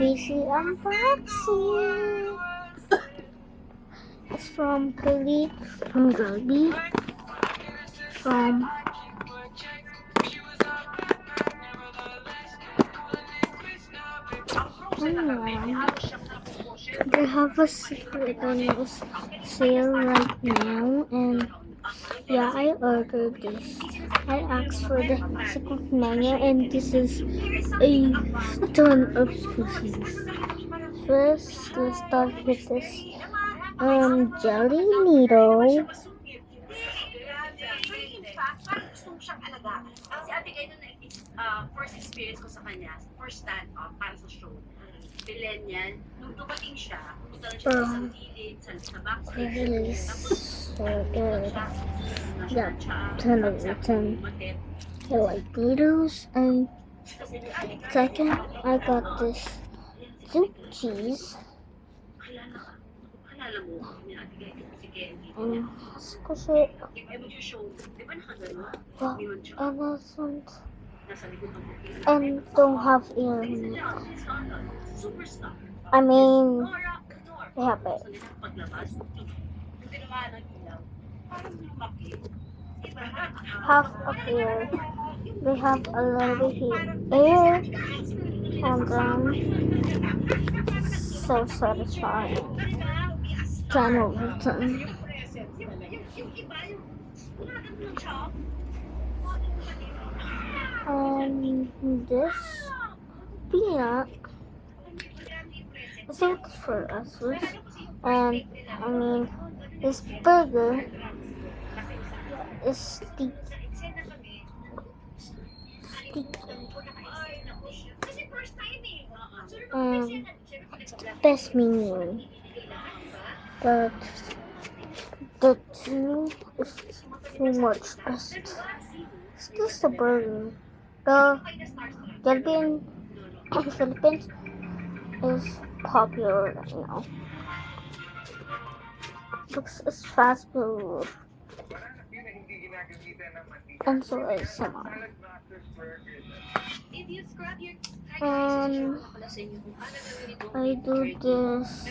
PC unboxing. It's from Kali, from Gabi, from they have a secret on sale right now, and yeah, I ordered this. I asked for the secret menu, and this is a ton of squishies. First, let's start with this jelly needle. First experience ko sa kanya, first stand-up para sa show. Bilen yan, nung dumating siya, pumunta lang siya sa isang gilid, sa backstage. Release. Tapos, Yeah, 10 of 10. I like needles. And second, I got this soup cheese. Squish it. Yeah, and doesn't and don't have ear in it. I mean, they have it. Half of ear. They have a little bit air, and then so satisfying. 10 over 10. This peanut is good for us, and I mean, this burger is sticky. It's the best menu, but the two is too much best. It's just a burger. The Jollibee in Philippines is popular right now. Because it's fast food. And so is some. I do this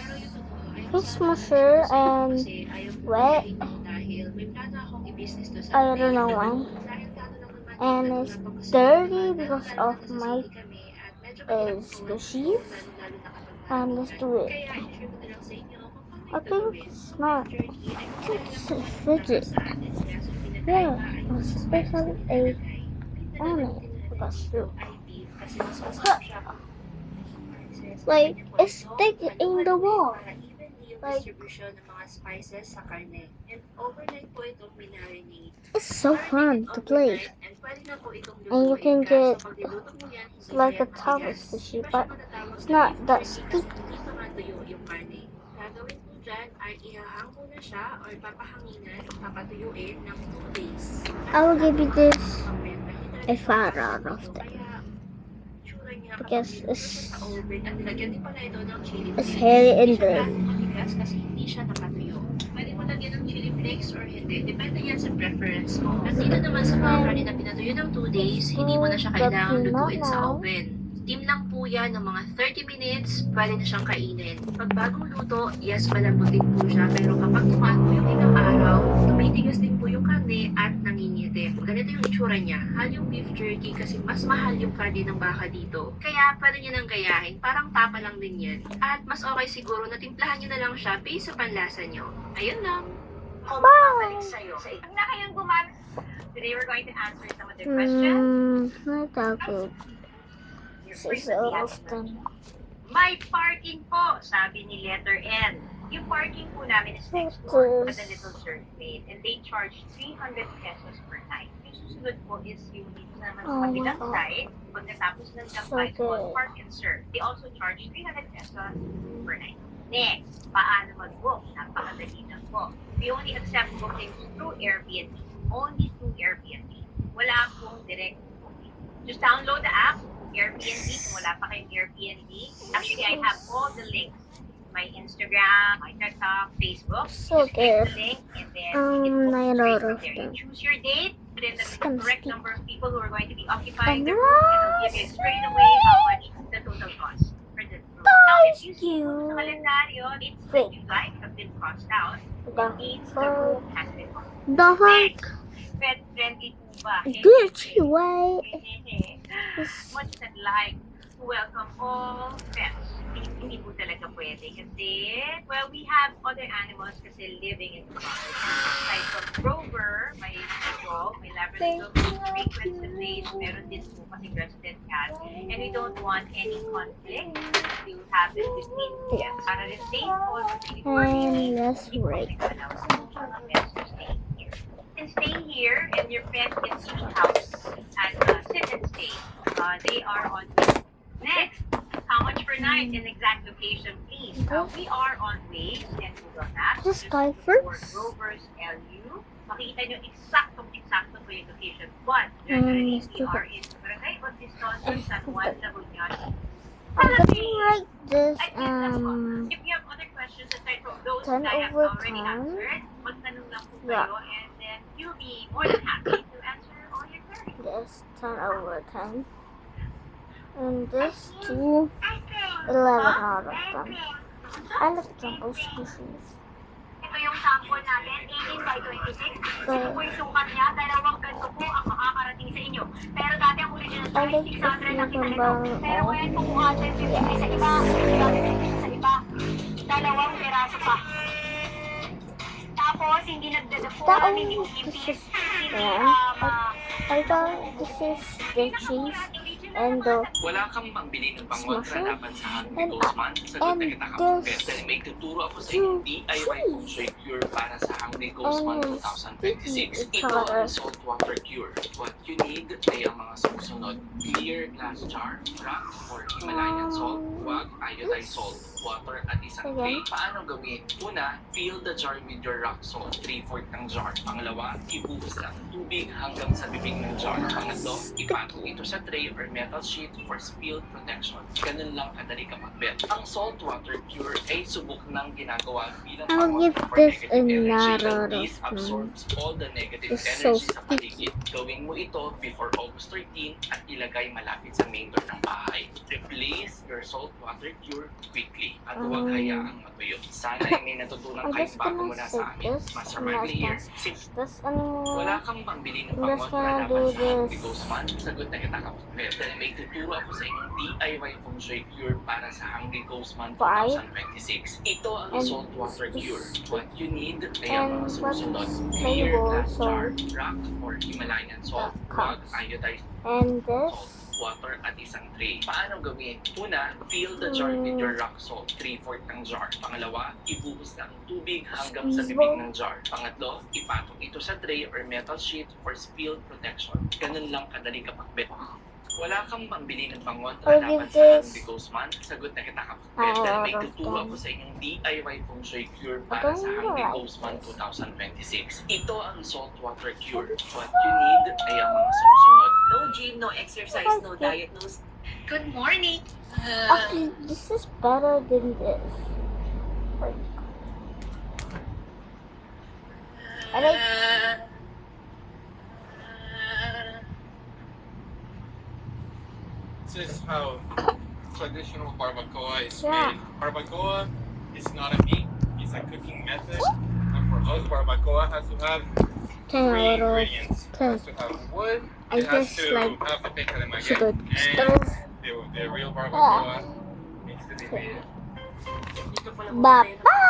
face musher and wet. I don't know why. And it's dirty because of my squishies. And let's do it. I think it's not. It's a fidget. Yeah, especially a on it because like it's sticking in the wall. Like it's so fun to play, and you can get it's like a towel squishy, but it's not that sticky. I will give you this a 5 out of 10 because it's hairy and dirty. Pwede mo lagyan ng chili flakes or hindi. Depende yan sa preference mo. At dito naman sa mga kanin na pinatuyo ng 2 days, hindi mo na siya kailangan lutuin sa oven. Steam lang po yan ng mga 30 minutes, pwede na siyang kainin. Pag bagong luto, yes, malambutin po siya. Pero kapag tumaan po yung ilang araw, tumitigas din po yung karne at nangingitim. Ganito yung itsura niya. Hal yung beef jerky kasi mas mahal yung karne ng baka dito. Kaya pwede niya nang gayahin. Parang tapa lang din yan. At mas okay siguro na timplahan niyo na lang siya based sa panlasa niyo. Ayun lang. Babalik sa'yo. Ang na kayong gumamit. Today we're going to answer some of their questions. Not that good. So often. May parking po, sabi ni letter N. Yung parking po namin is next door at the Little Circuit and they charge 300 pesos per night. Yung susunod po is yung dito naman sa kabilang side. Pagkatapos ng Jampay Small Park and Serve, they also charge 300 pesos per night. Next, paano mag-book? Napakadali lang po. We only accept bookings through Airbnb. Only through Airbnb. Wala pong direct booking. Just download the app, Airbnb, kung wala pa kayong Airbnb. Actually, I have all the links. My Instagram, my TikTok, Facebook. So Just click good. the link and then you can book I straight love from there. You them. choose your date, put in the correct number of people who are going to be And occupying the room, and it'll give you straight away how much the total cost for the room. Thank you see you. sa kalendaryo, dates that you like have been crossed out. It means the room has been opened. The heart. Next, pet friendly po ba? Gucci way. Much that like to welcome all pets. Hindi po talaga pwede kasi, well, we have other animals kasi living in the property. Aside from Grover, my dog, my Labrador, who frequents the place, meron din po kasi resident cat. And we don't want any conflict to happen between them. Para rin safe all the And let's break. allow mga pets to stay here. And stay here, and your pet can see house and sit and stay. They are on Waze. Next, how much per night and exact location, please? We are on Waze and Google Maps. This Just guy look for first. Grover's LU. Makikita nyo eksakto po yung location. But, generally, we are in Barangay Bautista, San Juan, Lagunas. I'm gonna write this If you have other questions aside from those 10 that I have over already 10. answered, magtanong lang po Yeah. kayo and then you'll be more than happy to answer all your queries. this 10 over 10. And this 2, 11 out of 10. I like jumbo squishies. Ito yung sample natin, 18 by 26. Ito po yung sukat niya, dalawang ganito po ang makakarating sa inyo. Pero dati ang original I price, like 600 ang this kita nito. bang Pero ngayon kung 150 sa iba, 350 sa iba, dalawang peraso pa. Tapos, hindi nagdadapuan, hindi umipis, hindi I thought this is the cheese and the Wala kang pambili ng pangontra Smasher? laban sa Hungry And- Ghost Month? Sagot na and kita kapag this dahil may tuturo ako sa inyong DIY feng shui cure para sa Hungry Ghost Month and 2026. each Ito other. ang saltwater cure. What you need ay ang mga sumusunod. Clear glass jar, rock or Himalayan salt, wag iodized salt, water at isang Again. clay. Paano gawin? Una, fill the jar with your rock salt, 3/4 ng jar. Pangalawa, ibuhos lang ng tubig hanggang sa bibig ng jar. Pangatlo, ipatong ito sa tray or metal sheet for spill protection. Ganun lang kadali kapag-bet. Ang saltwater cure ay subok ng ginagawa bilang I'll pamot give for this negative energy. another This one. absorbs all the negative It's so energy sa paligid. Gawin mo ito before August 13 at ilagay malapit sa main door ng bahay. Replace your saltwater cure quickly at huwag hayaang matuyo. Sana ay may natutunan I'm kayo just bago gonna mula sit sa amin. this Master and Marley here. this anymore. Wala kang pambili ng I'm just pangontra gonna laban do sa Hungry this. Ghost Month? Sagot na kita kapag dahil may tuturo ako sa inyong DIY feng shui cure para sa Hungry Ghost Month 2026. Ito ang And saltwater this- cure. What you need ay And ang mga what sumusunod. is Clear label, glass jar, so rock or Himalayan salt, the wag cups. iodized And salt, this water at isang tray. Paano gawin? Una, fill the jar with your rock salt, 3/4 ng jar. Pangalawa, ibuhos ng tubig hanggang sa Squeeze bibig bowl. ng jar. Pangatlo, ipatong ito sa tray or metal sheet for spill protection. Ganun lang kadali kapag bet. Wala kang pambili ng pangontra I'll laban give sa this Hungry Ghost Month? Sagot na kita kapag I bet. Dahil may love tuturo them. ako sa inyong DIY feng shui cure para don't sa Hungry like Ghost Month this. 2026. Ito ang saltwater cure. What you need ay ang mga sumusunod. No gym, no exercise, no diet, no... Good morning! actually this is better than this. Like, I like This is how traditional barbacoa is Yeah. made. Barbacoa is not a meat, it's a cooking method. And for us, barbacoa has to have 10 three out of ingredients. It 10. has to have wood, I it has just to like have the peca de maguey, sugar and crystals. the real barbacoa needs to be made. Dito pala Bye-bye!